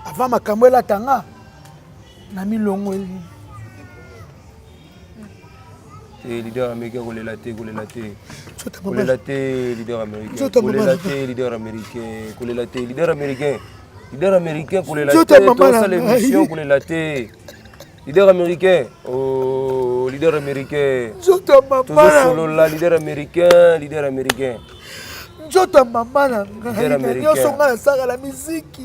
Avant makambo la tanga na milongo eli. Leader américain leader américain leader américain pour les l'émission pour les latés leader américain oh leader américain solo la leader américain Jota mama na nyoso ngala sala la musique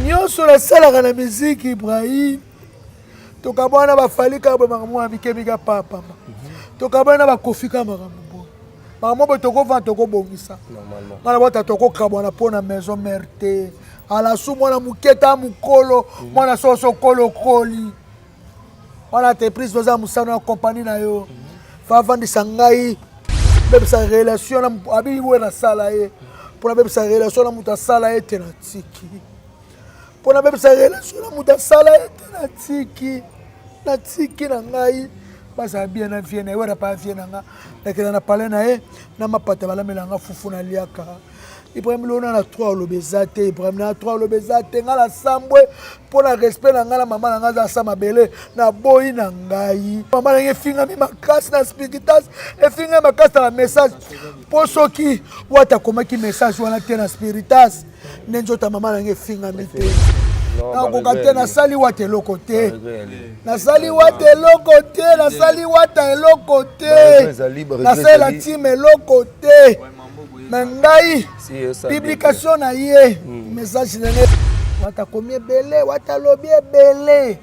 nyoso la sala la musique Ibrahim tokabona bafalika bo makamwa bikebika papa tokabona bakofika makambo makambo toko vant toko bongisa normalement ngala bota toko kabona pona maison merte ala su mwana muketa mukolo mwana soso kolo koli wana entreprise vaza musano ya compagnie na yo fa vandi sangai bebe sa relation na abi wena sala ye pona bebe sa relation na muta sala ye tena tiki pona bebe sa relation na muta sala ye tena tiki na tiki na ngai basa bien na vie na wera pa vie na nga na na pale na ye na mapata bala melanga fufu na liaka Ibrahim lona na 3 lobezate Ibrahim na 3 lobezate ngala sambwe pona respect na ngala mama na nga za sama bele na boyi na ngai mama na ngefinga mi makasi na spiritas efinga makasi na message posoki wata komaki message wana te na spiritas nenjota mama na ngefinga mi te na kokate na sali wate lokote na sali wate lokote na sali wata lokote na sala time lokote Nangai, publication na ye, message na wata komie belé, wata lobie belé.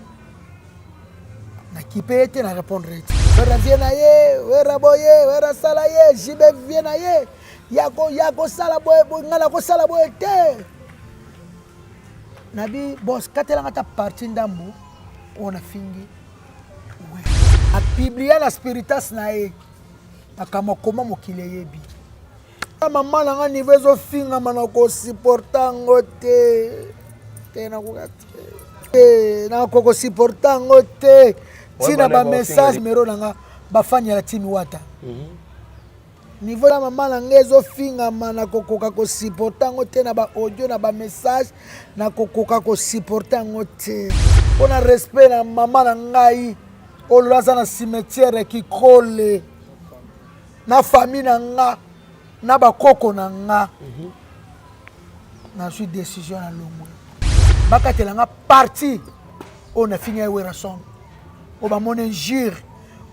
Na kipete na répondre. Wera vie na ye, wera boye, wera sala ye, jibe vie na ye. Yako sala boye, ngala ko sala boye te. Nabi boss katela ngata parti ndambo, ona fingi. Ouais. A publier la spiritas na ye. Akama koma mokile yebi. Maman na niveau zo finga manako supportango te na kokate na koko supportango te tina ba message mero nanga ba fanya la timi wata niveau la maman na ngezo finga manako koka ko supportango te na ba audio na ba message na koka ko supportango te pona respect na maman na ngai oloza na cimetière ki kole na famille na nga na bakoko na nga na suis décision na longo bakatela nga parti on a fini wera son o ba mon injure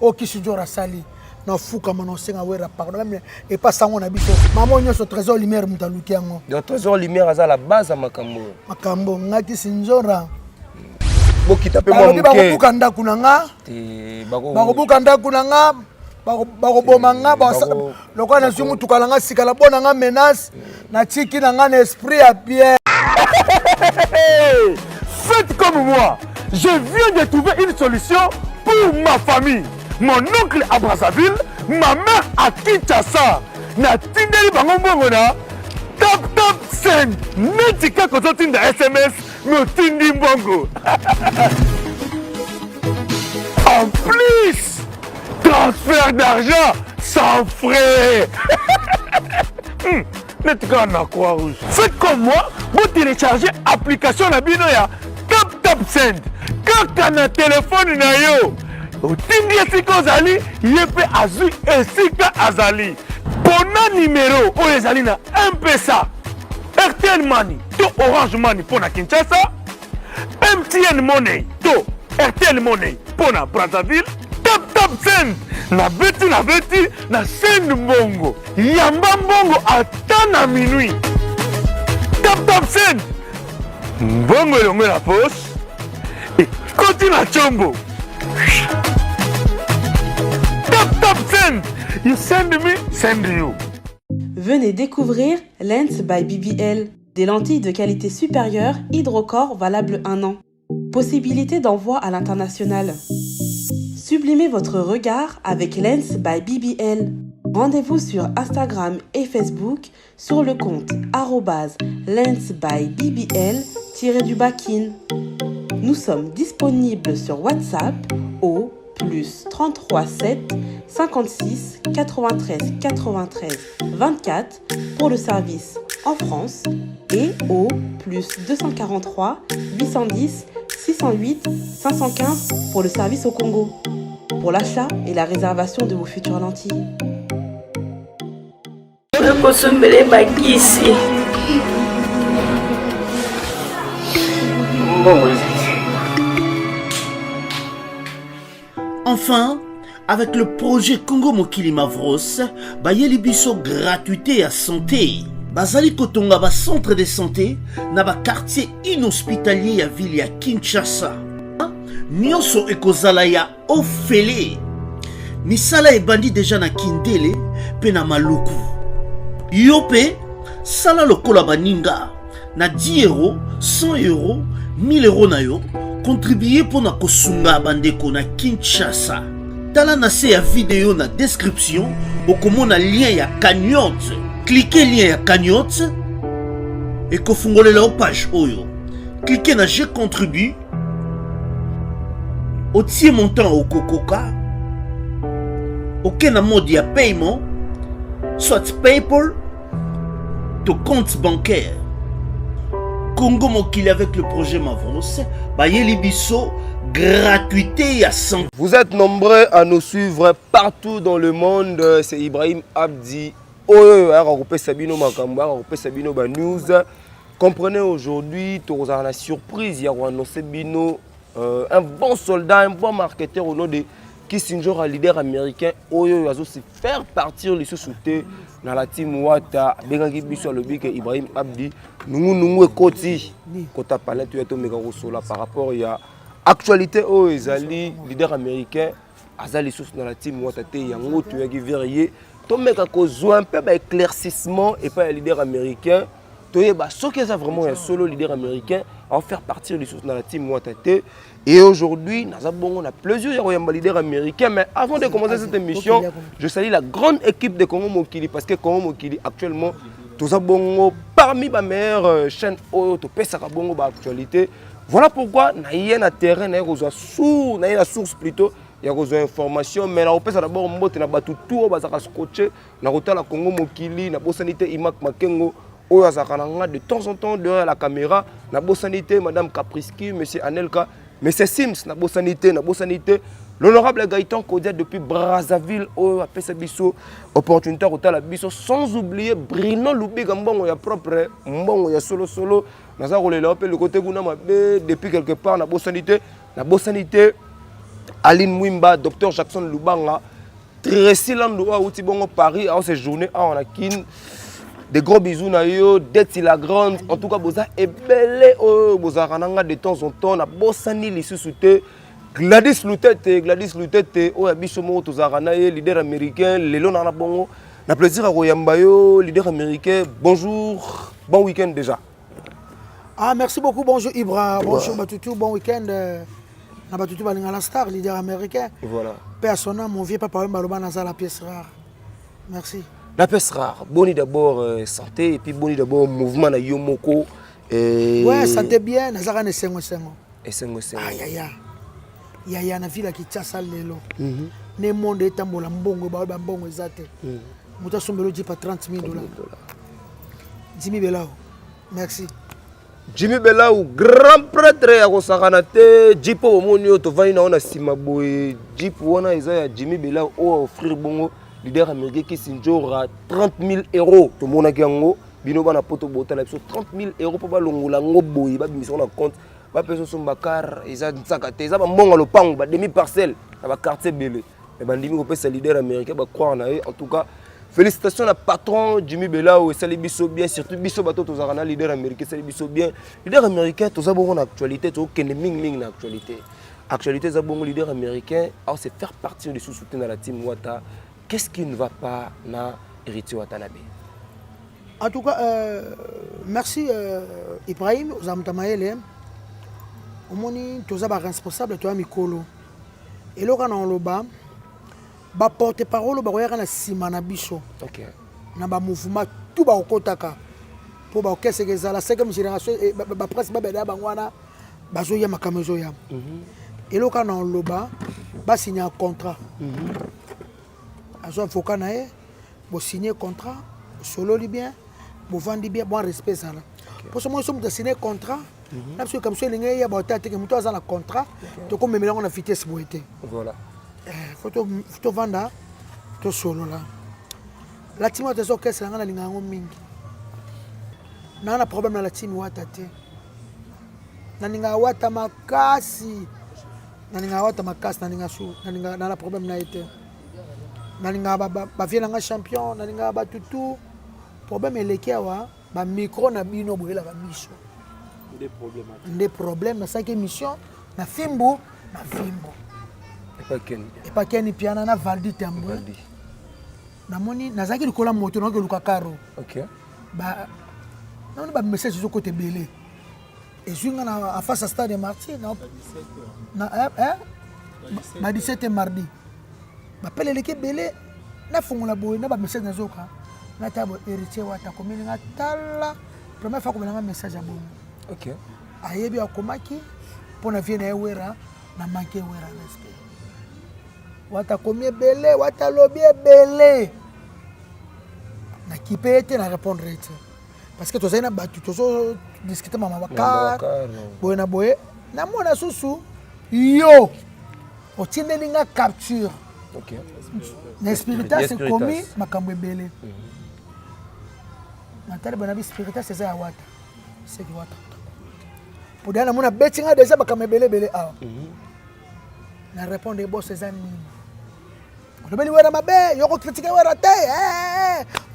o kisujora sali na fuka manonsenga wera pardon même et pas sango na biso maman nyoso trésor lumière mutaluki yango le trésor lumière aza la base à makambo ngati sinzora bokita pe mo muke bakobuka ndaku na nga bakobuka ndaku na nga bakobomanga lokola na zwi mutuka na nga sika la bona nga menace na tiki na nga na esprit ya bien. Faites comme moi, je viens de trouver une solution pour ma famille. Mon oncle à Brazzaville, ma mère à Kinshasa. Na tindeli bango mbongo na tap send netika kozotinda SMS no tindi mbongo. En plus transfert d'argent sans frais. Faites comme moi, vous téléchargez l'application Nabinoya Tap Send. Quand on a téléphone na yo, tindi esika ozali, yepe azui esika azali. Pona numéro o ezali na M-Pesa, RTL Money, to Orange Money pona Kinshasa, MTN Money, to RTL Money pona Brazzaville. Tap send na beti na send mbongo yamba mbongo ata na minuit. Tap send mbongo elongo na poche et koti na chombo. Tap send, you send me, send you. Venez découvrir Lens by BBL, des lentilles de qualité supérieure hydrocore valables 1 an. Possibilité d'envoi à l'international. Sublimez votre regard avec Lens by BBL. Rendez-vous sur Instagram et Facebook sur le compte @lens_by_bbl-kin. Nous sommes disponibles sur WhatsApp au +33 7 56 93 93 24 pour le service en France et au plus 243 810 608 515 pour le service au Congo, pour l'achat et la réservation de vos futures lentilles. Enfin, avec le projet Congo Mokili Mavros, bayeli biso gratuité à santé. Bazali kotonga ba centre de santé na ba quartier inhospitalier ya ville ya Kinshasa. Nyonso ekozala ya ofele. Misala ebandi déjà na Kindele pe na Maluku. Yope sala lokola baninga na 10 €, 100 €, 1000 € na yo. Contribuer pour na kosunga bandeko na Kinshasa. Tala na se ya vidéo na description okomona lien ya cagnotte. Cliquez lien ya cagnotte et kofungolela page oyo. Cliquez na je contribue. Otie montant au kokoka. Ok na mode ya paiement, soit PayPal, to compte bancaire. Congo Mokili avec le projet Mavros, bayeli biso gratuité à 100. Vous êtes nombreux à nous suivre partout dans le monde. C'est Ibrahim Abdi. News. Comprenez aujourd'hui, tu as la surprise, il y a annoncé Bino, un bon soldat, un bon marketeur au nom de Kissinger, un leader américain, Oyo Yazo, se faire partir les sous-soutés dans la team Wata, Bengangi Bisso Lobik et Ibrahim Abdi, nous Koti, Kota Palais, tu es au méga Rosola par rapport à l'actualité, Oyo Zali, leader américain, Azali sous dans la team Wata, Yango, tu es verrier, tu mec à cause un peu d'éclaircissement et pas un leader américain. Ce qui est vraiment un solo leader américain à faire partir des sources dans la team Watate. Et aujourd'hui, on a plusieurs leaders américains. Mais avant de commencer cette émission, je salue la grande équipe de Congo Mokili. Parce que Congo Mokili, actuellement, tout ça parmi les meilleures chaînes de actualité. Voilà pourquoi il y a un terrain, il y a une source plutôt. Il y a des informations, mais on peut d'abord monter na batu tout ba za scotcher na rota la Congo Mokili na bosanité Imak Makengo oyo azakananga de temps en temps derrière la caméra na bosanité madame Capriski, monsieur Anelka, monsieur Sims na bosanité l'honorable Gaëtan Kodia depuis Brazzaville oyo apesa biso opportunité rota la biso, sans oublier Bruno Lubiga mbongo ya propre mbongo ya solo naza rolela pe le côté guna mabe depuis quelque part na bosanité Aline Mwimba, Dr Jackson Lubanga, Tracy Landoa, Outibongo Paris, à cette journée, on a kin. Des gros bisous na yo, d'être la grande. En tout cas, boza est belle, boza rananga de temps en temps, na bossani li sous-souté. Gladys Lutete, oh abisomo tozarana leader américain, lelo na bongo. Na plaisir à Royambayo, leader américain. Bonjour, bon week-end déjà. Ah merci beaucoup, bonjour Ibra, bonjour Batutu, bon week-end. Nabatutu Balingala Star, leader américain. Voilà. Personnellement, mon vieux papa Mbaloba Naza la pièce rare. Merci. La pièce rare. Boni d'abord santé et puis boni d'abord mouvement na Yomoko. Ouais, santé bien. Naza ne sengo. Et sengo. Ya na ville qui tcha sal lelo. Ne monde etambola mbongo ba mbongo ezate. Muta sombelo dit pas $30,000. Jimmy Belao. Merci. Jimmy Belao, grand prêtre ya Kosakanate, Jipo Omonio, Tovani na Simaboy, Jipo wana Isaiah, Jimmy Belao, offrir bongo, leader américain qui s'injora $30,000. Tout le monde a gagné, Binoba na poto bota la 30,000 € pour balongola ngoboy, ba mission na compte, ba peso son bakar, Isa Nzakate, Isa ba monga lopango, ba demi parcelle, ba quartier belé. Mais bandimi ko pesa leader américain ba croire na en tout cas. Félicitations à patron Jimmy Belao et Sali Bisso bien, surtout Bisso Bato, tous les leader américain, Sali Bisso bien. Leader américain, tous les bon actualité, tous les ming actualité. Actualité, les bon leader américain, alors c'est faire partie du sous-soutien dans la team Wata. Qu'est-ce qui ne va pas dans Héritier Watanabe? En tout cas, merci Ibrahim, aux Amtamaël. Au moni, tous les responsables, tu as Mikolo. Et là, on a l'oba. Ba porte-parole ba koyaka na sima na biso. OK. Na ba mouvement tout ba okotaka. Po ba okese ke zala 5e génération ba presse ba beda bangwana bazo ya makamezo ya. Et là quand on loba ba signer un contrat. Azo avocat na e bo signer contrat solo li bien Vous vendez bien, bon respect ça là. Pour ce moment, nous sommes signé contrat. Parce que comme ça, il y a un contrat. Donc, comme on a vitesse pour été. Voilà. Faut vendre tout solo là. La team a des orchestres, on a des mingi. On a un problème dans la team Watate. On a Wata makasi. On a Wata makasi, on a un problème na été. On a un champion, on a un tout. Problème est que ba micro na bino boyela ba mission. Des problèmes na 5 émissions na fimbo na fimbo. Et pas Kenny piana na Valdi Tambo. Na moni nazaki likola moto na luka karo. OK. Ba na ba message sur côté belé. Et junga na face à stade Martyr na ma 17 mardi. Ba pele l'équipe belé na fungula boy na ba message na zoka. Na tabo héritier Wata komini nga tala première fois ko na message abon. OK. Ayebi akomaki pona vie na ewera na manke ewera respect. Wata komi belé, Wata lobi belé. Na kipe ete na répondre ete. Parce que tozana batu tozo discuter mama bakar. Boye na boye na mona susu yo. Otindeli nga capture. OK. Na spiritas komi makambo belé. Natali bana bi spiritas c'est ya Wata. C'est que Wata. Pour dire na mona betinga déjà makambo belé ah. Na répondre boss c'est nini. On beli wera mabe yoko critiquer wera te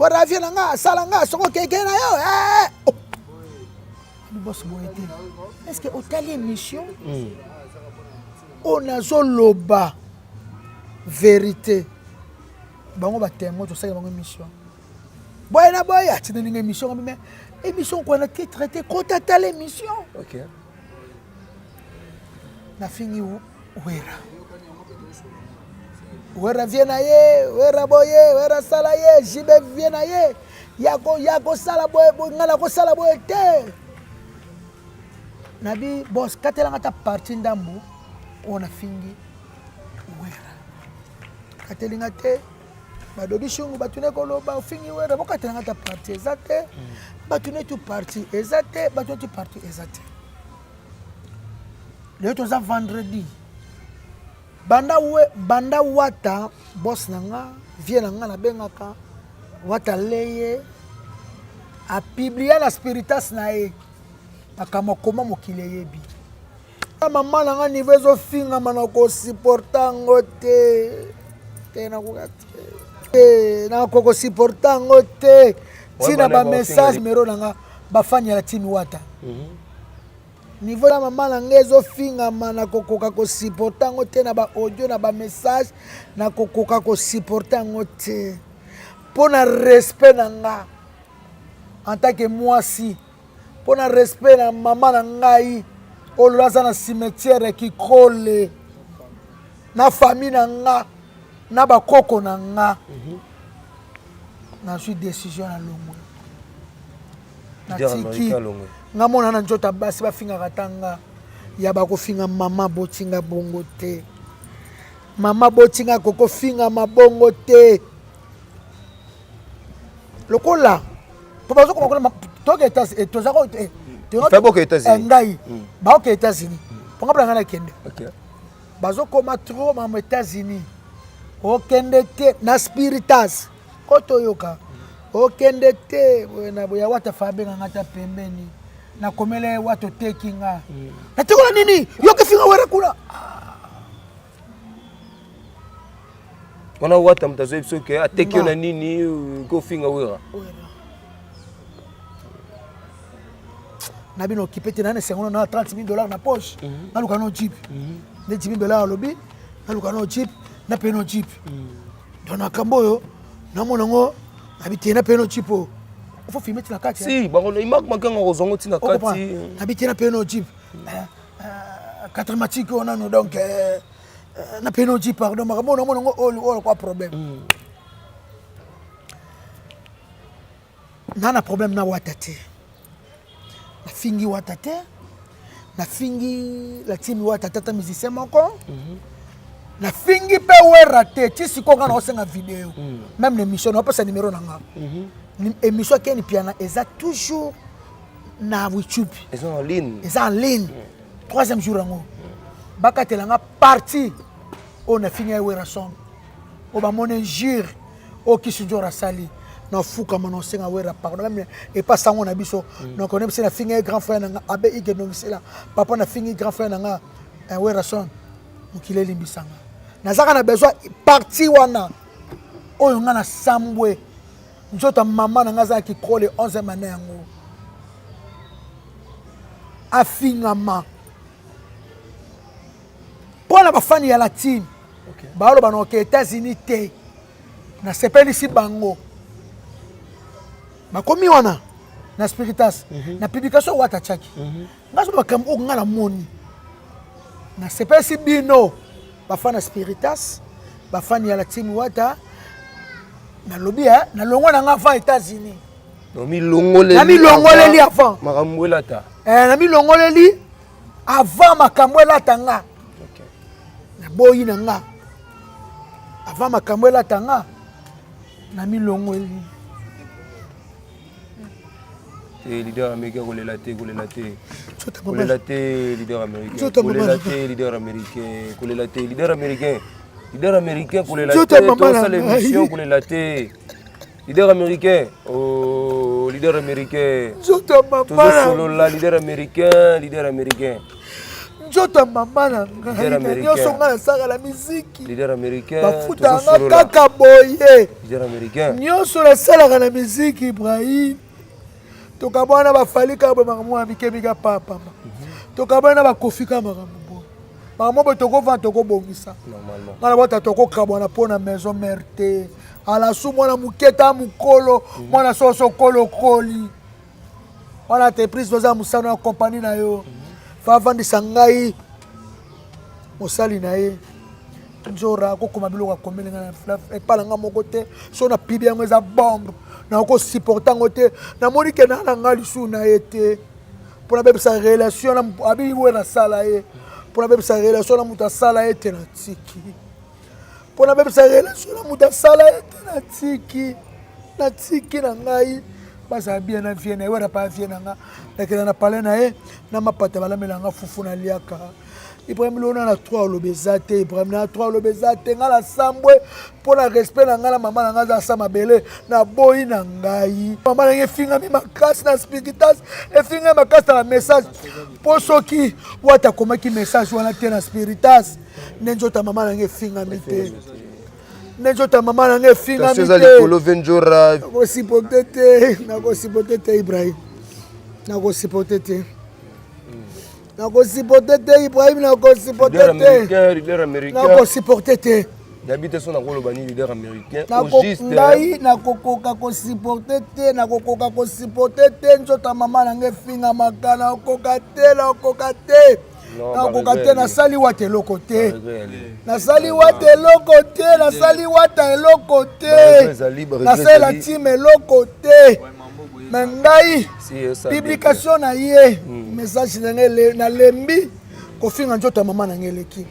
wera vient nga sala nga soko keke na yo ni boss boyete est-ce que hôtel émission on a zoloba vérité bango ba témoin to ça bango émission boy na boy ati na ninga émission mais émission quoi na traité kota telle émission OK na fini wera wera viena ye wera boye wera sala ye jibe viena ye yako sala boye ngala ko sala boye te nabi boss katela ngata parti ndambu ona fingi wera katelinga te badobi shungu batune ko loba fingi wera bokatela ngata parti ezate batune tu parti ezate batune tu parti ezate le to za vendredi banda Wata boss nanga vie nanga na bengaka Wata leye a publier la spiritas na e akama koma mokile yebi mama nanga niveau zo finga manako supporta ngote te na kugate na koko supporta ngote tina ba message mero nanga bafanya la team Wata niveau la maman nanga ezofinga na kokoka ko supporta ngo te na ba audio na ba message na kokoka ko supporta ngo te pona respect nanga en tant que moi si pona respect na maman na ngai oloza na cimetière ki kole na famille nanga na ba koko nanga na suis décision na longo na tiki nga mona na njota basi bafinga katanga ya bakofinga mama botinga bongo te mama botinga koko finga mabongo te lokola to bazo ko kola to ke tas to za ko Fait beaucoup États-Unis. Ngai ba ko États-Unis ponga bla ngana kende OK bazo koma trop ma États-Unis o kende te na spiritas koto yoka o kende te na boya Wata fabe ngata pembeni na komele watu takinga na tekola nini yoke finga wera kula wana Wata mtazo ebisoke ateki na nini ko finga wera na bino kipete na sengono na $30,000 na poche na luka no jeep ne $10,000 lobi na luka no jeep na peno jeep dona kamboyo na monongo habite na peno jeep faut filmer na kati si bango imak makanga kozongo tina kati habite na peno jeep 4 matiki on a donc na peno jeep pardon makambo monongo o quoi problème nana problème na Wata te na fingi Wata te na fingi la team Wata tata musicien moko na fingi pe wera te ti siko ngana osenga video même l'émission na pesa numéro nanga émission qui est piana eza toujours na YouTube. Ils sont en ligne. Ils sont en ligne. Troisième jour yango. Bakatelanga parti on a fini wera song. O ba mone jure o kisujora sali. Na fuka mano senga wera pardon même et pas ça on a biso. Donc on aime c'est la fini grand frère nanga abe ike donc c'est là. Papa na fini grand frère nanga un wera song. Mukile limbisanga. Nazaka na besoin parti wana. Oyo nga na sambwe. Njota mama nanga za ki kole 11e année yango. Afingama. Pour la bafani ya la team. Baalo bana aux États-Unis te. Na sepeli si bango. Bakomi wana na Spiritas. Na publication wata chaki. Ngaso bakam o ngala moni. Na sepeli si bino. Bafana Spiritas. Bafani ya la team wata. Na lobby na longo na nga fa États-Unis. Na mi longoleli. Na mi longoleli avant. Makamwela ta. Na mi longoleli avant makamwela tanga. Na boyi na nga. Avant makamwela tanga. Na mi longoleli. Leader américain kolela te. Kolela te leader américain. Kolela te leader américain. Kolela te leader américain. Leader américain kolela te. Tout ça l'émission kolela te. Leader américain. Oh, leader américain. Toujours solo là, leader américain. Njota mama na ngai. Nyoso nga saka la musique. Leader américain. Bafuta nga kaka boye. Leader américain. Nyoso la sala la musique Ibrahim. Tokabwana bafalika ba makamwa mikemika papa. Tokabwana bakofika makambo. Makambo toko vant toko bongisa. Normalement. Ngala bota toko kabwana pona maison merte. Ala su mwana muketa mukolo, mwana soso kolo koli. Wana entreprise baza musana compagnie na yo. Fa vandi sangai. Mosali na ye. Njora ko koma biloko komelenga na flaf e pala nga moko te. So na pibi yango eza bombe. Na ko supporter ngote. Na moni ke na ngali su na yete. Pour la sa relation na abi wena sala ye. Pour la sa relation na muta sala yete na tiki. Pour la sa relation na muta sala yete na tiki. Na tiki na ngai. Basa bien na vie na wera pa vie na nga. Lekela na pale na ye na mapata bala melanga fufu na liaka. Ibrahim lona na 3 lobezate Ibrahim na 3 lobezate ngala sambwe pour la respect na ngala mama na ngaza sa mabele na boyi na ngai mama na ngefinga mi makasi na Spiritas e finga makasi na message pour soki wata komaki message wana te na Spiritas nenjota mama na ngefinga mi te nenjota mama na ngefinga mi te Sezali kolo venjora nako sipotete Ibrahim nako sipotete nako supporter te Ibrahim nako supporter te leader américain nako supporter te d'habitude son nako lobani leader américain au juste ngai nako koka ko supporter te nako koka ko supporter te njota mama na nge finga makana koka te nakoka te nakoka te nasali wate eloko te nasali wate eloko te nasali wata eloko te nasali la team eloko te Mengai publication na ye message na lembi kofinga njota mama na ngeleki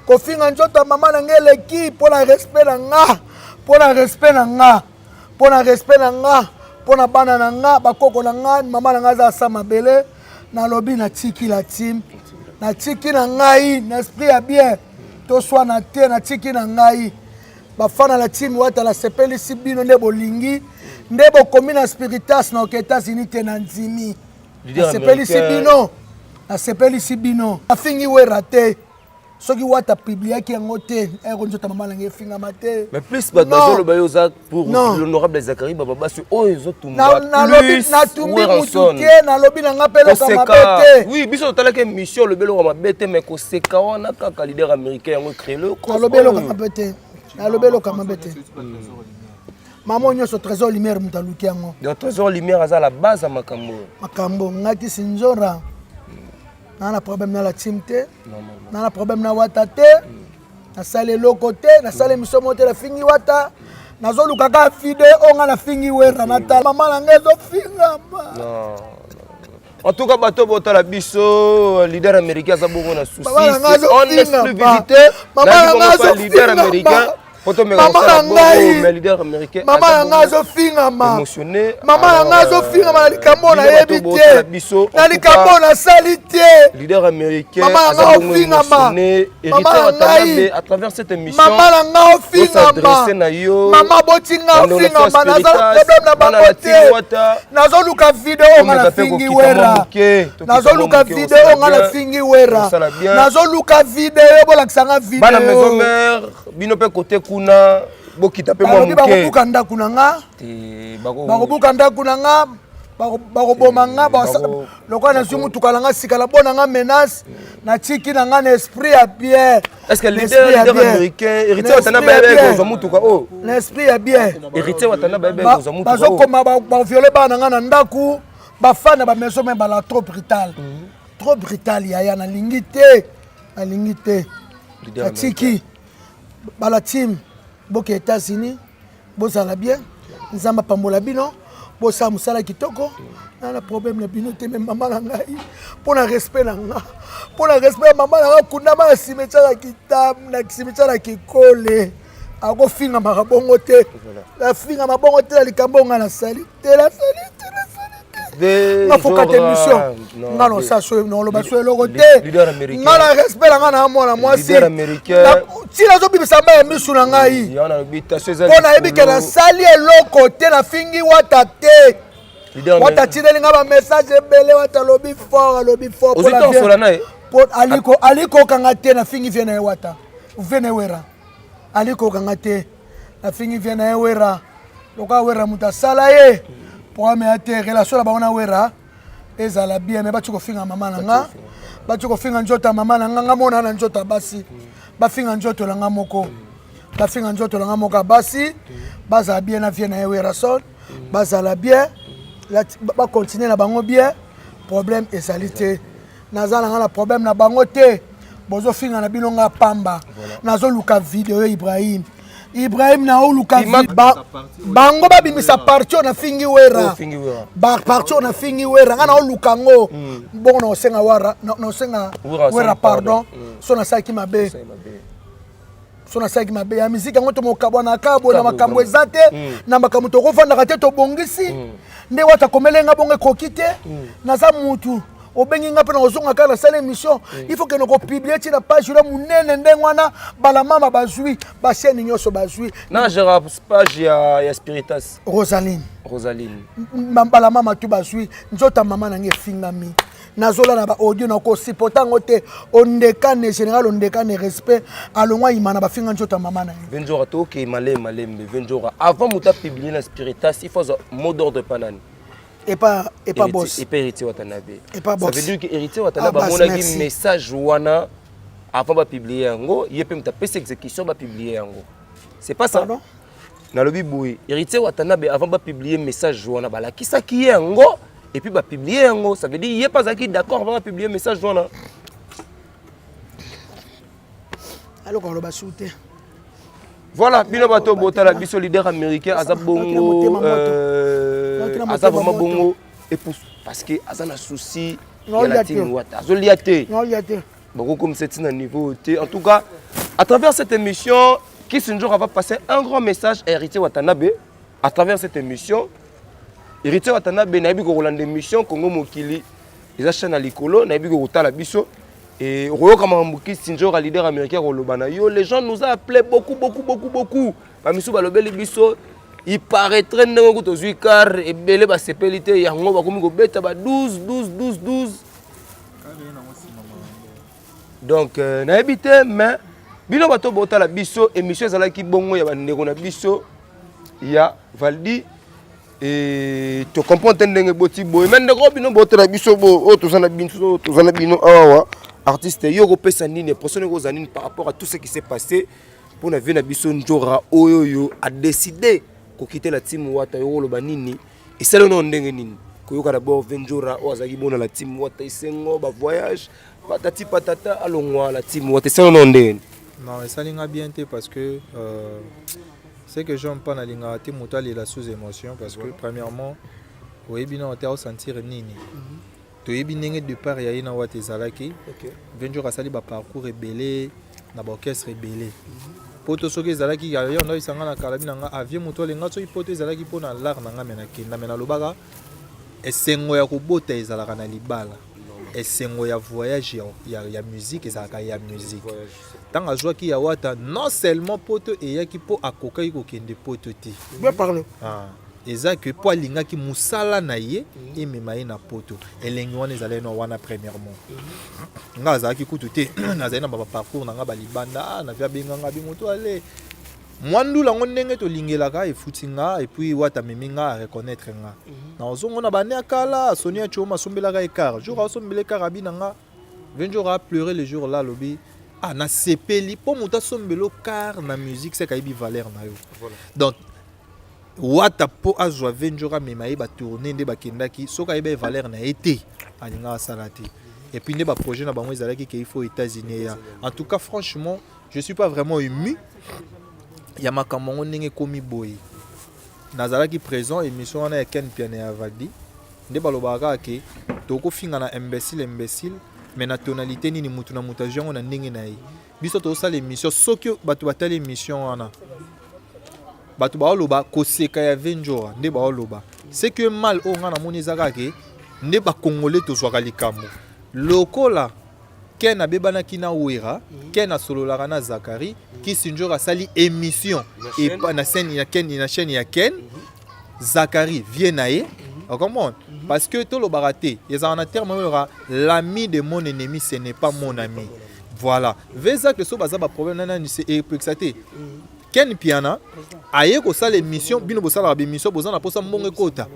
kofinga njota mama na ngeleki pour la respect na nga pour la respect na nga pour la respect na nga pour na bana na nga bakoko na nga mama na nga za sa mabele na lobi na tiki la team na tiki na ngai na esprit ya bien to soit na te na tiki na ngai bafana la team wata la sepeli si bino nde bolingi ndebo komi na Spiritas na États-Unis te na nzimi asepeli si bino asepeli si bino afingi wera te soki wata publiaki yango te ero njota mama na nge finga mate mais plus bazo ba yoza pour l'honorable Zakari baba basi o ezotumba na tumbi mutuke na lobi na nga pelo kama bete oui biso talaka mission le belo kama bete mais ko seka wana kaka leader américain yango créé le na lobelo kama bete na lobelo kama bete Maman nyonso trésor lumière mutaluki yango. Le trésor lumière à la base à makambo. Makambo ngaki sinjora. Na problème na la team te. Na problème na wata te. Na sale loko te, na sale misomo te la fingi wata. Na zolu kaka fide onga na fingi wera na ta mama na ngezo finga ma. Non. En tout cas bato bota la biso leader américain za bongo na souci. En exclusivité. Mama na ngezo leader américain. Maman na ngai. mais leader américain. Maman na ngai azofingama. Émotionné. Maman na ngai azofingama na likambo na yebi te. Na likambo na sali te. Leader américain. Maman na ngai ofingama. Héritier Watanabe à travers cette émission. Maman na ngai ofingama. Maman botinga ofingama naza problème na bango te. Nazoluka video nga na fingi wera. Nazoluka video nga na fingi wera. Nazoluka video bolakisanga video. Bana maison mère bino pe côté kuna bokita pe mwa muke. Bakobuka ndaku na nga. Bakobuka ndaku na nga. Bakoboma nga lokola nazwi mutuka na nga sikala bona nga menace na tiki na nga na esprit ya bien. Est-ce que leader américain héritier Watanabe bebe ko mutuka oh na esprit ya bien. Héritier Watanabe bebe ko mutuka. Bazokoma ba violer bana nga na ndaku bafana ba maison même bala trop brutal. Trop brutal ya na lingité. Na lingité. Tiki bala team boke États-Unis bozala bien. Nzamba pambola bino. Bosa musala kitoko na problème na bino te même maman na ngai pour na respect na nga pour na respect maman na nga kuna ba cimetière kitam na cimetière kikole ako finga makabongo te la finga mabongo te la likambo nga na sali te la sali te na foka te mission nga no sa so no lo ba so eloko te nga na respect na nga na mwana mwasi leader américain si nazo bimisa ba misu na ngai pona ebike na sali eloko te na fingi wata te wata tineli nga ba message ebele wata lobi fort aliko kanga te na fingi viena wata vene wera aliko kanga te na fingi viena wera loka wera mutasala ye pour me ate relation la baona wera ezala bien mais batiko finga mama na nga batiko finga njota mama na nga mona na njota basi bafinga njoto langa moko bafinga njoto langa moko basi baza bien na vie na wera sol bazala bien ba continuer na bango bien problème esalite nazala nga na problème na bango te bozo finga na bino nga pamba nazo luka video Ibrahim na oluka bango babimisa parti na fingi wera ba parti na fingi wera nga na oluka ngo bongo na osenga wara na osenga wera pardon so na saki mabe so na saki mabe ya muziki ngo to mokabwa na kabo na makambo ezate na makambo to kofanda te to bongisi nde wata komelenga bongo kokite na za mutu obengi nga pena ozonga kala sala émission il faut que nous publier ci na page la munene ndengwana bala mama bazui ba chaîne nyoso bazui na gère page ya Spiritas Rosaline bala mama tu bazui nzota mama na nge fingami nazola na ba audio na ko supporta ngote ondekane général ondekane respect alongwa imana ba finga nzota mama na venjora to ke malembe venjora avant muta publier na Spiritas il faut mot d'ordre panani et pas boss et pas héritier Watanabe et pas boss ça veut dire que héritier Watanabe a mon message wana avant de publier yango il peut me taper exécution va publier yango c'est pas ça na lobi boui héritier Watanabe avant de publier message wana bala qui ça qui yango et puis va publier yango ça veut dire il est pas acquis d'accord avant de publier message wana alors qu'on le va shooter. Voilà, bino bato bota la biso leader américain aza bongo aza vraiment bongo et parce que aza na souci ya la team Wata azoliate beaucoup comme c'est un niveau en tout cas à travers cette émission qui ce jour va passer un grand message à Héritier Watanabe à travers cette émission Héritier Watanabe na bigo rolande émission Congo Mokili les chaîne à likolo na bigo rota la biso. Et Sinjora leader américain les gens nous ont appelé beaucoup. Bamisu balobeli biso il paraîtrait que tu as car et belé ba sepelité yango ba komi ko beta ba 12. Donc na habité mais bino bato bota la biso émission ezala ki bongo ya bandeko na biso ya Valdi et tu comprends ndenge boti boy mais ndeko bino bota la biso bo o tozana bino awa artiste yoko pesa nini personne ko zanine par rapport à tout ce qui s'est passé pour na vie na biso njora oyoyo a décidé ko quitter la team Wata yoko lo banini et c'est le nom ndenge nini ko yoka d'abord venjora o azaki bona la team Wata isengo ba voyage patati patata alongwa la team Wata c'est le nom ndenge non ça linga bien parce que c'est que j'aime pas na linga te motali la sous émotion parce que premièrement oyebina on t'a sentir nini toyebi ndenge de part ya ina Wata ezalaki venjora sali ba parcours rebelle na ba orchestre rebelle poto soki ezalaki yo ndo isanga na kalabi na nga avie moto alenga soki poto ezalaki mpona lar na nga me nakenda me nalobaka esengo ya kobota ezalaka na libala esengo ya voyage ya musique ezalaka ya musique ntango azwaki ya wata non seulement poto eyaki mpo akokaki kokende poto te eza ke mpo alingaki mosala na ye emema ye na poto elengi wana ezalaki na wana premièrement nga azalaki kutu te nazali na baparcours na nga balibanda navi abenganga bi moto ale mwandula yango ndenge tolingelaka efuti nga epuis wata amemi nga areconnaître nga na ozongo na bane akala soni acioma asombelaka ekart jour asombela ekart abi na nga 20 jours a pleuré le jour là alobi nasepeli mpo moto asombela okart na musique seka yebi valeur na yo donc wata po azwa 20 jours amema ye batourne nde bakendaki soki ayeba valeur na ye te alinga asala te et puis nde baprojet na bango ezalaki ke il faut États-Unis ya en tout cas franchement je suis pas vraiment ému ya makambo ngo ndenge ekomi boye nazalaki présent émission wana ya Ken Piane ya Vadi nde balobaka ke tokofinga na imbécile mais na tonalité nini mutu na mutation yango na ndenge na ye biso tosala émission soki bato batali émission wana bato baoloba koseka ya 20 jours nde baoloba c'est que mal o nga na moni ezaka ke nde bakongole tozwaka likambo lokola Ken abebanaki na wera Ken asololaka na Zakari Kissinger asali émission et pas na scène ya Ken na chaîne ya Ken Zakari vient na ye comment parce que tout le baraté ils en a terme l'ami de mon ennemi ce n'est pas mon ami voilà veza que so baza ba problème nana c'est exaté Ken Piana aye ko sala émission bino bo sala ba émission bozana posa mbongo ekota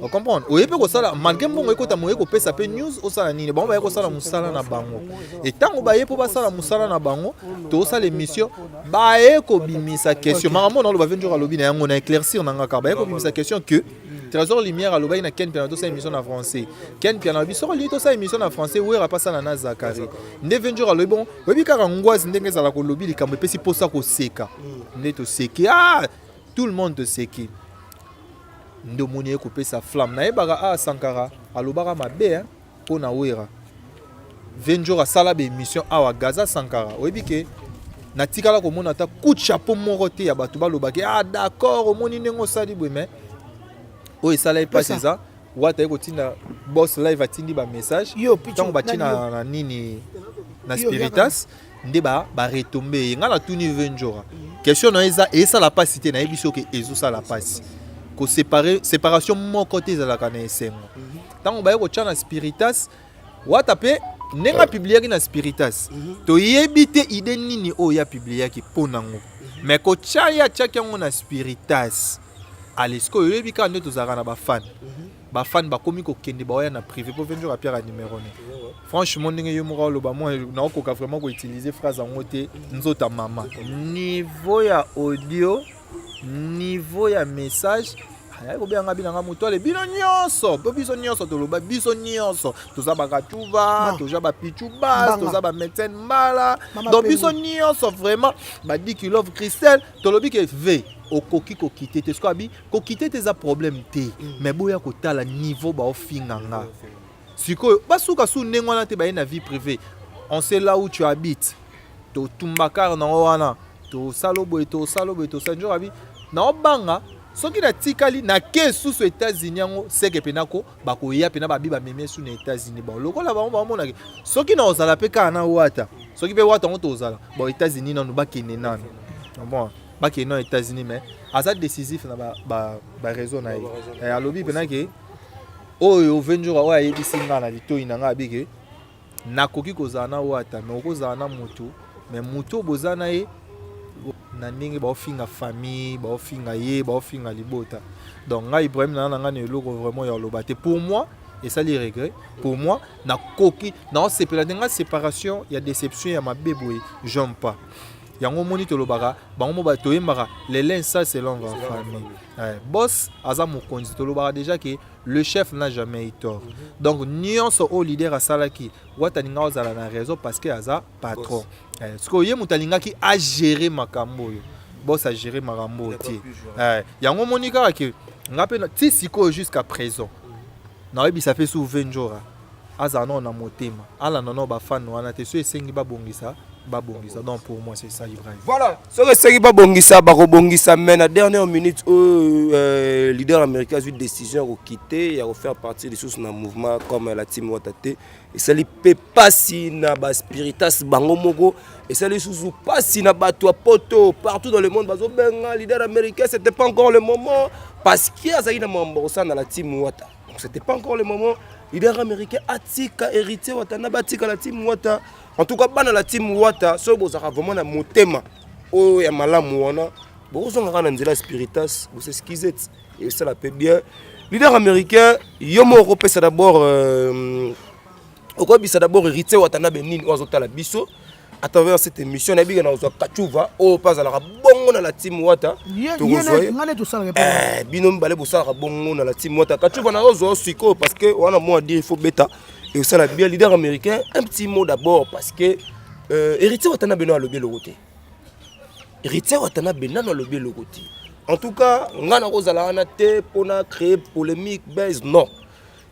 on comprend oyepe ko sala malgré mbongo ekota moye ko pesa pe news o sala nini bon ba ko sala musala na bango et tango ba ye po ba sala musala na bango to sala émission ba ye ko bimisa question maman on lo ba venir alobi na yango na éclaircir na ngaka ba ye ko bimisa question que Trésor Lumière aloba ina Ken Piana to sa émission en français Ken Piana bi soko li to sa émission en français wera pas sala na Zakari nde venir alobi bon oyebi kaka ngwazi ndenge za la ko lobi likambo pesi posa ko seka to seki tout le monde te seki ndo moni ekopé sa flamme na ebaka Sankara alobaka mabe po na wera 20 jours asala be émission awa Gaza Sankara oyebi ke na tikala ko mona ta coup de chapeau moko te ya bato balobaki d'accord omoni nengo sali bwe mais o esala pas ça wata ekotinda boss live atindi ba message tant batina na nini na Spiritas nde ba retomber nga na tuni 20 jours question na eza et ça la pas cité na ebiso ke ezo ça la passe ko séparation mon côté za la kana esengo tant ba ko tchana Spiritas wata pe nenga publier na Spiritas to yebite ide nini o ya publier ki ponango mais ko tchaya tchakango na Spiritas alesko yebi ka ndo tozaka na ba fan bakomi kokende bawaya na privé pour venir à Pierre à numéro ne franchement ndenge yo moko loba moi na okoka vraiment ko utiliser phrase en ote nzota mama niveau ya audio niveau ya message ayako bianga binanga moto ale bino nyonso po biso nyonso toloba biso nyonso tozaba katuva tozaba pichuba tozaba médecin mbala donc biso nyonso vraiment ba dit qu'il love Christelle tolobi ke v okoki ko quitter te skobi ko quitter tes problème te mais boya ko tala niveau ba ofinganga siko basuka su nengo na te ba na vie privée on sait là où tu habites to tumbakar na wana to salobo to sanjo abi na obanga soki na tikali na ke susu États-Unis ngo seke penako bakoya pena babi ba meme su na États-Unis ba lokola ba mona soki na ozala pe kana wata soki pe wata ngo to ozala ba États-Unis nanu bakene nanu bon baki non États-Unis mais asa décisif na ba raison na ye alobi penake oyo 20 jours oya yebisinga na litoyi na nga bike nakoki kozala na wata mais okozala na mutu mais mutu bozana ye na ndenge baofinga famille baofinga ye baofinga libota donc nga Ibrahim na nga ne eloko vraiment ya loba te pour moi et ça les regrets pour moi na koki na sepela nga séparation ya déception ya mabeboye j'aime pas yango moni tolobaka bango ba toyemaka les liens ça c'est l'homme en famille boss aza mokonzi tolobaka déjà que le chef n'a jamais eu tort donc nyonso au leader asalaki wata ninga ozala na raison parce que aza patron ce que ye mutalingaki a gérer makambo yo boss a gérer makambo ti yango moni kaka que ngape ti siko jusqu'à présent na yebi ça fait sous 20 jours azana na motema ala nono ba fan wana te so esengi babongisa donc pour moi c'est ça Ibrahim. Voilà, ce que c'est pas bongisa bongisa mais la dernière minute leader américain a eu décision de quitter et de faire partie des sources dans mouvement comme la team Watate et ça lui peut pas si na ba spiritas bango mogo et ça lui sous pas si na ba toi poto partout dans le monde bazo benga leader américain c'était pas encore le moment parce qu'il y a ça dans la team Wata. Donc c'était pas encore le moment. Leader américain atika héritier Watana batika la team Wata. En tout cas, dans la team Wata, si vous avez vraiment un motema, ou un malamu, vous avez un spiritas, vous excusez, et ça la paie bien. Leader américain, Yomo Européen, c'est d'abord héritier Watana Benin, ou Azota la Bisso. À travers cette émission, on a bien Kachuva, ou pas à la bonne dans la team Wata. Binom Balé Boussara bonne dans la team Wata. Kachuva n'a pas suiko parce que on a moins à dire il faut bêta. Et ça, la bien leader américain, un petit mot d'abord parce que héritier Watana Beno a lobby le côté. Héritier Watana Beno a lobby le côté. En tout cas, on a Rosala Anate pour créer polémique, base, non.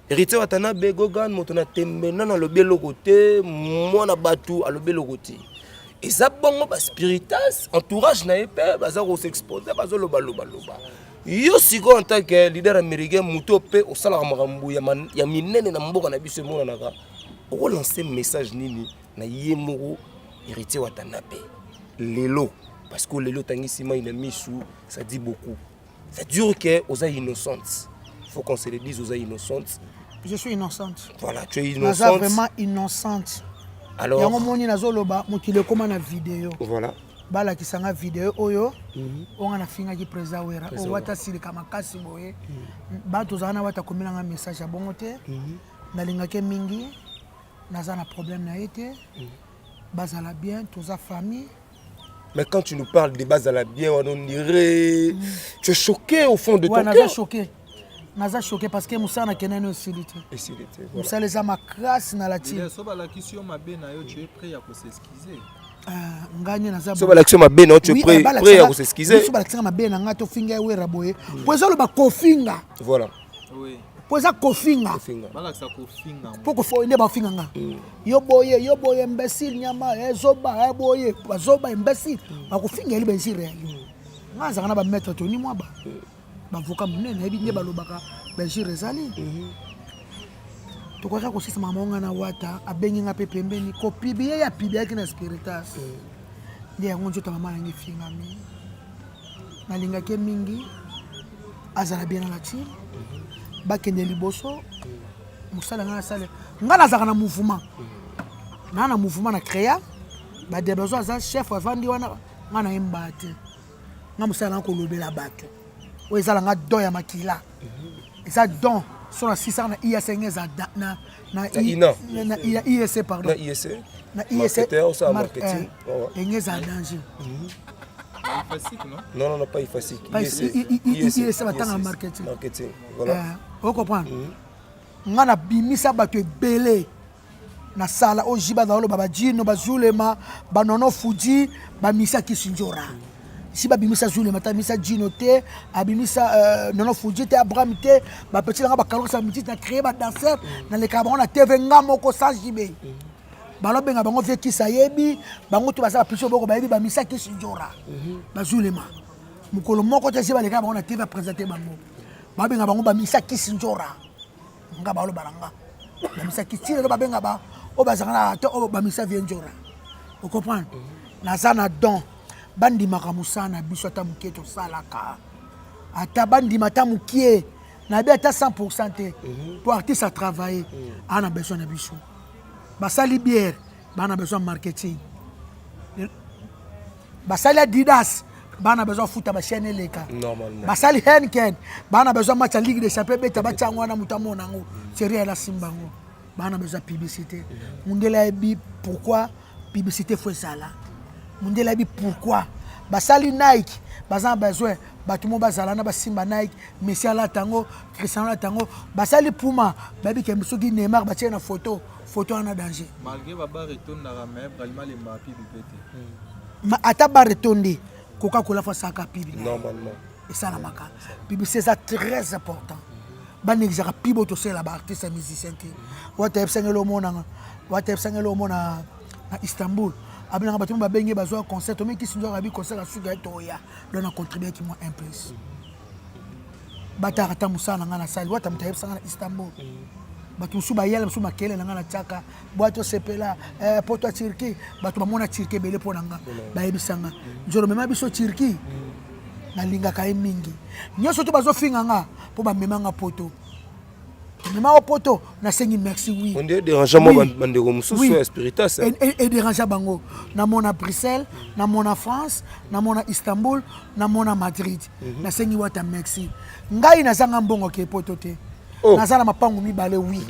Héritier Watana Begogan, Motona Tembe, non, a lobby le côté, moi, na Batou, a lobby le côté. Et ça, bon, spiritas, entourage n'a pas, bazar s'exposer, bazar loba. Yo siko en tant que leader américain muto pe au sala marambu ya minene na mboka na biso mona naka o lancer message nini na yemoro héritier Watana pe lelo parce que lelo tangisima ina misu ça dit beaucoup ça dure que aux innocentes faut qu'on se le dise aux innocentes je suis innocente voilà tu es innocente vraiment innocente alors yango moni nazoloba mokile koma na vidéo voilà bala kisanga video oyo onga na finga ki président wera o wata silika makasi boye bato zana wata komelanga message ya bongo te nalinga ke mingi naza na problème na été bazala bien toza famille. Mais quand tu nous parles de bazala bien on dirait tu es choqué au fond de ton cœur. Naza choqué parce que Moussa na kenene osilité Moussa les ama grâce na la team so bala kisio mabe na yo tu es prêt à s'excuser. Nganye na so balakisio mabe na tu es prêt à s'excuser so balakisio mabe na ngato finga wera boye poza lo ba kofinga voilà oui poza kofinga balakisa kofinga poko fo inde ba finga nga yo boye imbécile nyama ezoba boye bazoba imbécile ba kofinga eli bensi réel ngaza kana ba mettre to ni moi ba avocat munene ebi nde balobaka bensi rezali tokoka kosisa mamonga na wata abengi nga pe pembeni ko pibie ya pibie ki na spiritas ndiye yango njoto mama nangi fingami nalinga ke mingi azala bien na lati bakende liboso musala nga sale nga nazaka na mouvement na mouvement na créa ba de besoin za chef avandi wana nga na embate nga musala ko lobela bato o ezala nga do ya makila eza don sur la 600 na ISC na ISC pardon na ISC marketing engeza danger non pas efficace ISC batanga marketing voilà on comprend ngana bimisa bato ebele na sala ojiba na lo baba jino bazulema banono fuji bamisa kisinjora si babimisa zulema ta misa jino te abimisa nono fuji te abraham te ba petit nga ba kalosa miti na créer ba danseur na le cabron na TV ngamoko sans jibe balo benga bango vie kisayebi bango to basa piso boko ba yebi ba misa kisinjora bazulema mukolo moko te jiba le cabron na TV présenter bango ba benga bango ba misa kisinjora nga balo balanga ba misa kisire ba benga ba o bazanga te o ba misa vienjora vous comprenez na sana don bandi makamusana biso ata mukie to salaka ata bandi mata mukie na bi ata 100% te pour artiste à travailler ana besoin na biso basali bière bana besoin marketing basali Adidas bana besoin futa ba chaîne leka normalement basali Henken bana besoin match en Ligue des Champions beta ba tangwa na mutamona ngo série la simbango bana besoin publicité mundela bi pourquoi publicité faut ça là mundela bi pourquoi basali Nike bazan besoin batumo bazala na basimba Nike Messi ala tango Cristiano ala tango basali Puma babi ke musogi Neymar batie na photo en danger malgré baba retourne na ramé vraiment les mapi bipete ma ata ba retourner Coca-Cola fa saka pibi normalement et ça la maka pibi c'est ça très important banexaka pibo tosala baartiste musicien te watayebisangela omonanga watayebisangela omona na Istanbul abinanga bato babenge bazwa concert omekisi nzoka bi concert asuka etoya do na contribuer ki moi un plus bataka ta musana nga na sali wata mutayebisanga na Istanbul bato musu bayala musu makele na nga na tsaka boato sepela poto Turquie bato bamona Turquie bele pona nga bayebisanga njoro mema biso Turquie nalingaka ye mingi nyonso to bazofinga nga po bamemanga poto mema poto nasengi merci oui on dit dérangeant moi bandeko mususu spiritas et dérangeant bango na mona Bruxelles na mona France na mona Istanbul na mona Madrid nasengi wata merci ngai nazanga mbongo ke poto te nazala mapangu mibale oui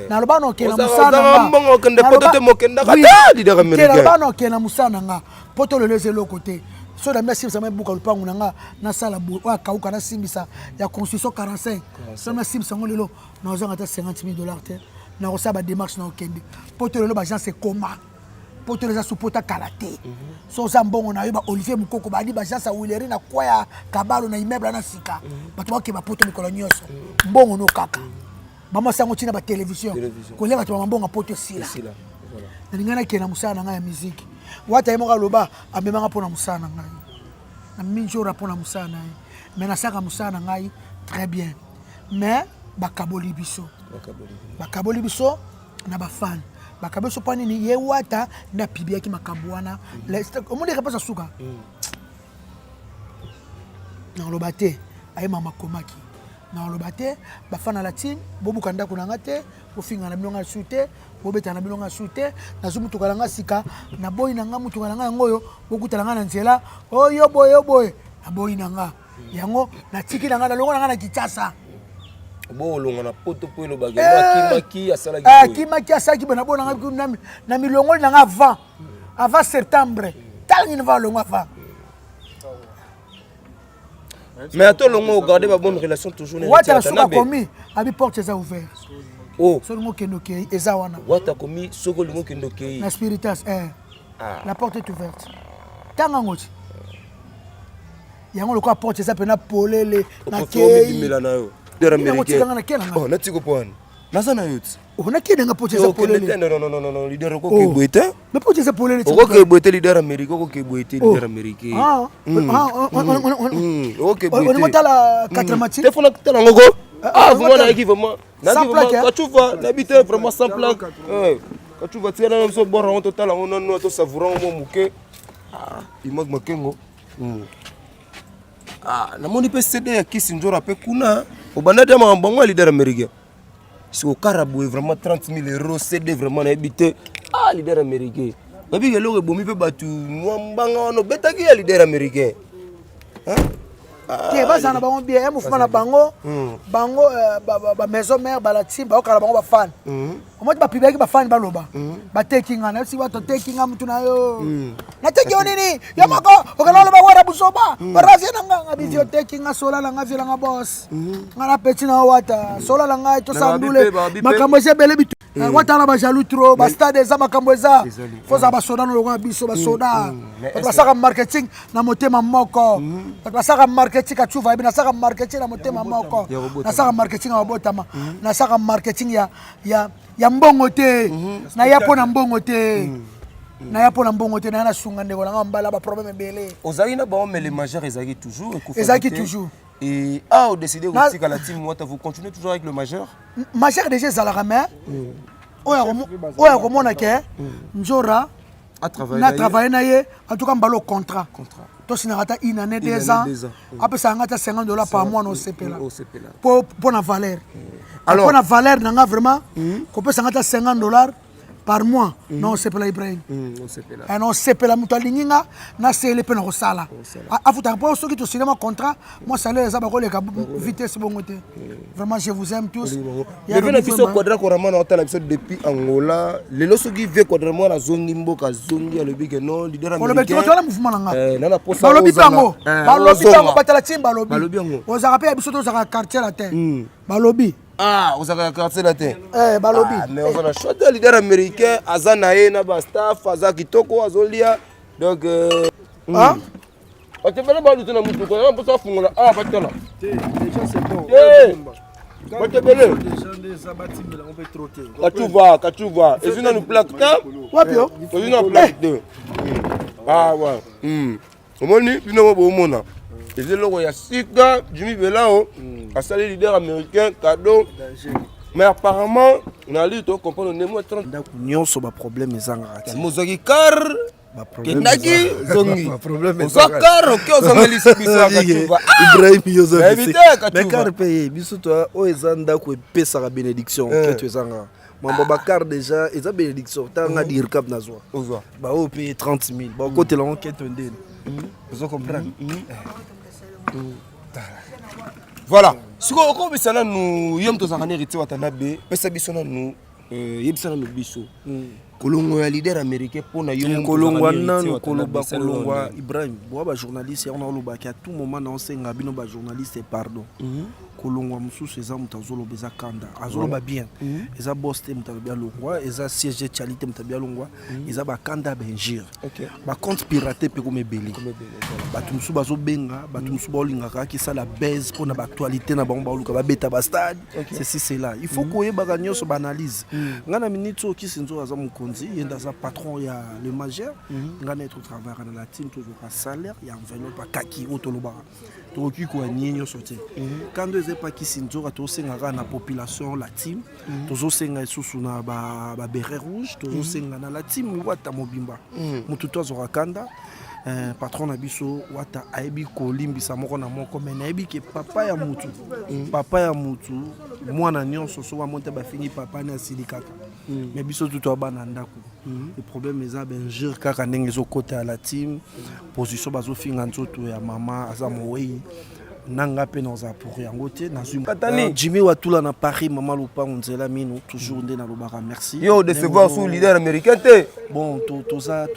naloba noke na musana mbongo kende poto te mokenda kata leader américain naloba noke na musana nga poto le lezelo côté so da merci sama buka lupangu nanga na sala wa kauka na simbisa ya construction 45 so na simbisa ngolelo na ozanga ta $50,000 te na osaba démarche na okende poto lelo ba gens c'est comment poto les supporta kalaté so za mbongo na yo ba Olivier Mukoko ba di ba gens a Willeri na kwaya kabalo na immeuble na sika bato ba ke ba poto mikolo nyonso mbongo no kaka mama sango tina ba télévision kolenga to mbongo poto sila na lingana ke na musana nga ya musique wata yemoka loba amemanga pona musana ngai na minjora pona musana mais na saka musana ngai très bien mais bakaboli biso na ba fan bakaboli biso pani ni ye wata na pibia ki makabwana omundi repasa suka na lobate ay mama komaki na lobate ba fan la team bobuka ndako na ngate ofinga na bilonga shooter bobeta na bilonga shooter na zumutu kalanga sika na boy na nga mutu kalanga ngoyo bokutala nga na nzela oyo boy na boy na nga yango na tiki na nga na longo na nga na kitasa bo longo na poto po lo bagema kimaki asala ki kimaki asaki bana bona nga na milongo na nga avant septembre tangi na va longo avant mais à tout le monde garder ma bonne relation toujours wata suka komi abi porte eza ouvert oh so ngo kenoke eza wana wata komi soko lingo kenoke na spiritas la porte est ouverte tanga ngoti yango lokwa porte eza pena polele na kei bimela na yo dera américain oh na tiko pone nasa na yot on a kidanga porte eza polele non leader ko ke boete mais porte eza polele ko ke boete leader américain ko ke boete leader américain ok boete on tala 4 matchs téléphone tala ngoko vraiment na équipe vraiment na ka tu vois n'habite vraiment sans plaque ka tu vois tiana so bora on total on non to savourant mo muke il manque makengo na moni pe CD ya kisi njora pe kuna obanda de mambongo leader américain si au carabou vraiment 30,000 € CD vraiment na habité leader américain babi gelo ke bomi pe batu nwambanga no betaki ya leader américain ke bazana bango bien mouvement na bango bango ba maison mère ba team ba okala bango ba fan omoti ba public ba fan baloba ba takinga na si wato takinga mtu na yo na teki onini yamako okala loba wara busoba barazi na nga bizio takinga sola la nga vila nga boss ngala peti na wata sola la nga to sandule makambo ze bele bitu wata na ba jaloux trop ba stade za makambo za foza ba soda no longa biso ba soda ba saka marketing na motema moko ba saka marketing ka chuva ibi na saka marketing na motema moko na saka marketing wa botama na saka marketing ya mbongo te na yapo na mbongo te na yapo na mbongo te na na sunga ndeko na mbala ba problème belé ozali na ba les majeurs ezaki toujours et au décider de tika la team moi vous continuez toujours avec le majeur déjà Zalarame oya komona ke njora na travailler na ye en tout cas mbalo contrat to sinarata une année 2 ans après ça ngata $50 par mois no sepela pour na valeur alors pour na valeur nanga vraiment ko peut ngata $50 par mois non sepela Ibrahim non sepela muto alinginga na sele pe na kosala afuta pour ceux qui to signé mon contrat moi salaire ça ba ko leka vitesse bongote vraiment je vous aime tous il y a biso quadra ko ramana otala biso depuis Angola lelo soki ve quadra mo na zongi mboka zongi ya lobi ke non leader américain on le mouvement nanga na posa balobi bango batala timba balobi ozaka pe biso to zaka quartier la terre balobi osaka quartier la terre balobi mais on a choisi leader américain azana ye na ba staff azaki toko azolia donc otebele ba lutu na mutu ko na posa fungola batala déjà c'est bon Batebele. Kachuva. Et sinon nous plaque ta. Wapio. Et sinon plaque deux. Ah ouais. Omoni bino bomona. Et c'est le ya sika Jimmy Belao a salé leader américain cadeau. Mais apparemment on a lu to comprendre ne mo 30 nyonso ba problème ezanga. Mozaki car Kendaki zongi. Problème Zakar OK ozongeli biso Kachuva. Ibrahim Yozofi. Éviter Kachuva. Mais car paye biso toi o ezanda ko pesa ka bénédiction que tu ezanga. Mambo bakar déjà eza bénédiction tanga dire cap nazwa. Ozwa. Ba o paye 30 000. Ba côté la enquête ndene. Vous comprenez? Voilà. Si on bisana nous yom to zakane riti watanabe, pesa biso na nous yebisana no biso. Kolongo ya leader américain pona yom kolongwa nanu kolongwa Ibrahim. Bo ba journaliste on a loba ki à tout moment na on senga bino ba journaliste pardon. Kolongwa mususu eza mutazolo beza kanda. Azolo ba bien. Eza boss te mutabia longwa, eza siège chalite mutabia longwa, eza ba kanda benjir. Ba compte piraté pe comme belé. Batu musu bazo benga, batu musu bolingaka ki ça la baise pour na ba actualité na bango ba luka ba beta ba stade. C'est c'est là. Il faut koye ba ganyo so banalise. Ngana minute ki sinzo aza mukonzi, yenda za patron ya le majeur, ngana être travailler dans la team toujours pas salaire, ya enveloppe pas kaki otoloba. Toki ko nyenyo sorti. Quand deux pas qui sinzo to senga na population la team, tozo senga susu na ba béret rouge, tozo senga na la team wata mobimba. Mututo zo rakanda. Patron na biso wata aibi ko limbisa moko na moko mais na aibi ke papa ya mutu mwana nyonso so wa monte ba fini papa na silikaka mais biso tout to bana ndako le problème eza benjir kaka ndenge zo côté à la team position bazo finga nzoto ya mama aza moyi nanga pe dans za pour yango te na Katani Jimmy Watula na Paris mama Lupango nzela mino toujours ndé na lobaka merci yo de se voir sous leader américain te bon toza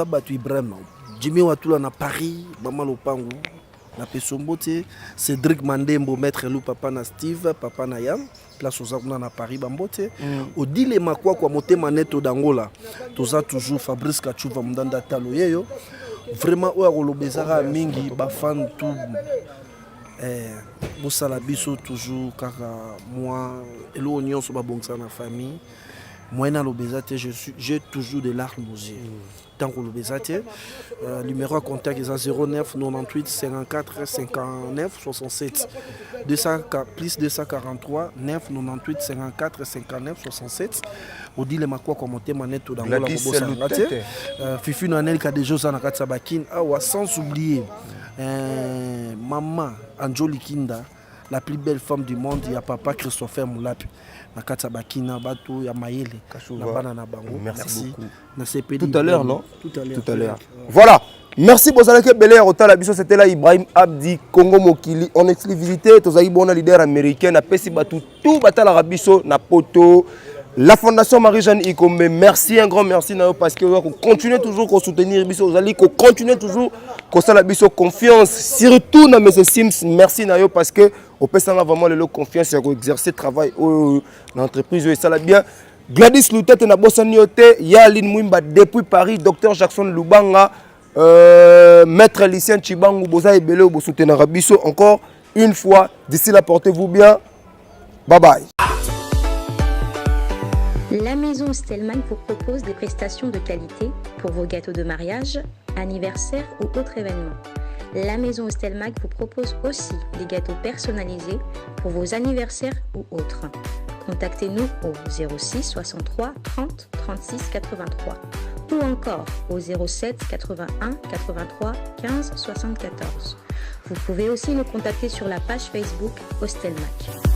batu Ibrahim Jimmy Watula na Paris mama Lupango na pesombo te Cédric Mandembo maître Lou papa na Steve papa na Yam place oza kuna na Paris bambote odile makwa kwa motema neto dangola toza toujours Fabrice Kachuva mndanda talo yeyo vraiment oya kolobezaka mingi ba fan tout bosala biso toujours kaka moi elo nyonso babongisa na famille moi na lobezate j'ai toujours des larmes aux yeux tant que lobezate numéro à contact est 09 98 54 59 67 plus 243 9 98 54 59 67 odile makwa kwa motema neto dans la bossa fifi na nel ka déjà ça na katsa bakin awa sans oublier maman Anjoli Kinda la plus belle femme du monde ya papa Christopher Moulapi na katsa bakina bato ya mayele na bana na bango merci beaucoup na CPD tout à l'heure non tout à l'heure voilà. Merci Bozalake Belair au Talabiso, c'était là Ibrahim Abdi Congo Mokili en exclusivité tozaï bona leader américain na pesi batu tout batala rabiso na poto la fondation Marie-Jeanne Ikombe merci un grand merci na parce que vous continuez toujours à soutenir biso ozali ko continuer toujours ko sala biso confiance surtout na mes Sims merci na yo parce que au pesanga vraiment le confiance ya ko exercer travail dans l'entreprise et ça la bien Gladys Loutete na bosani yote Yaline Mwimba depuis Paris Dr Jackson Lubanga Maître Lucien Chibangu Boza Ebele Bosutena Rabiso encore une fois d'ici là portez-vous bien bye bye. La maison Stelman vous propose des prestations de qualité pour vos gâteaux de mariage, anniversaire ou autres événements. La maison Stelmac vous propose aussi des gâteaux personnalisés pour vos anniversaires ou autres. Contactez-nous au 06 63 30 36 83 ou encore au 07 81 83 15 74. Vous pouvez aussi nous contacter sur la page Facebook Hostelmac.